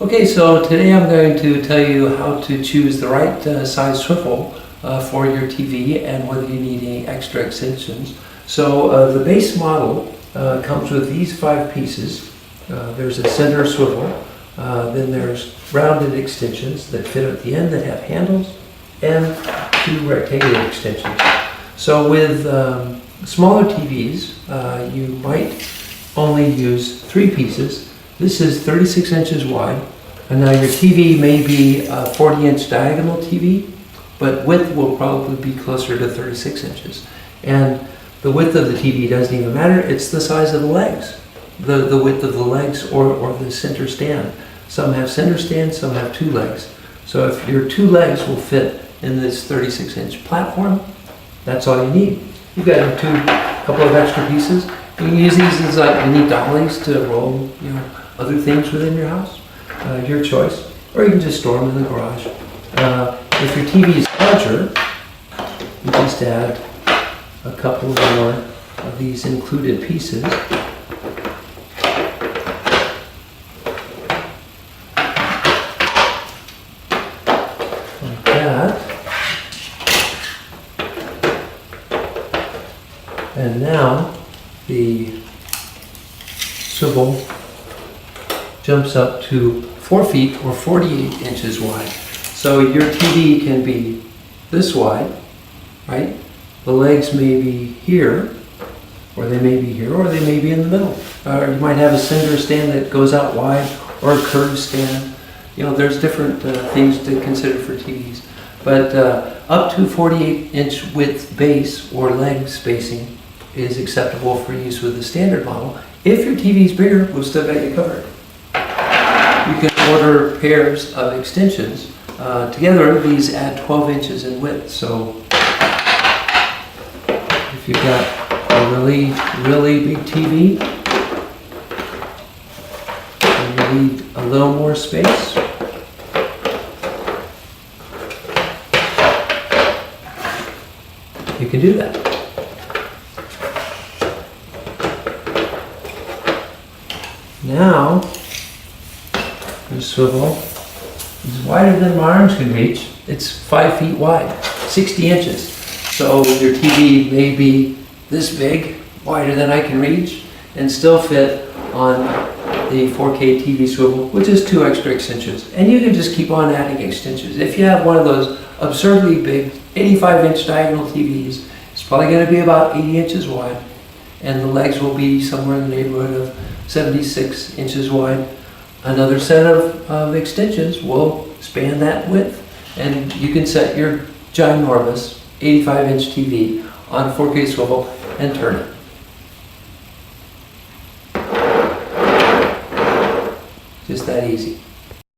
Okay, so today I'm going to tell you how to choose the right size swivel for your TV and whether you need any extra extensions. So the base model comes with these 5 pieces. There's a center swivel, then there's rounded extensions that fit at the end that have handles, and 2 rectangular extensions. So with smaller TVs, you might only use 3 pieces. This is 36 inches wide, and now your TV may be a 40-inch diagonal TV, but width will probably be closer to 36 inches. And the width of the TV doesn't even matter, it's the size of the legs, the width of the legs or the center stand. Some have center stands, some have 2 legs. So if your 2 legs will fit in this 36-inch platform, that's all you need. You've got a couple of extra pieces. You can use these as like mini dollies to roll, other things within your house. Your choice. Or you can just store them in the garage. If your TV is larger, you just add a couple more of these included pieces. Like that. And now the swivel jumps up to 4 feet or 48 inches wide. So your TV can be this wide, right? The legs may be here, or they may be here, or they may be in the middle. Or you might have a center stand that goes out wide, or a curved stand. There's different things to consider for TVs. But up to 48-inch width base or leg spacing is acceptable for use with the standard model. If your TV is bigger, we've still got you covered. You can order pairs of extensions. Together, these add 12 inches in width. So if you've got a really, really big TV and you need a little more space, you can do that. Now, the swivel is wider than my arms can reach. It's 5 feet wide, 60 inches. So your TV may be this big, wider than I can reach, and still fit on the 4K TV swivel, which is 2 extra extensions. And you can just keep on adding extensions. If you have one of those absurdly big 85-inch diagonal TVs, it's probably going to be about 80 inches wide, and the legs will be somewhere in the neighborhood of 76 inches wide. Another set of extensions will span that width, and you can set your ginormous 85-inch TV on a 4K swivel and turn it. Just that easy.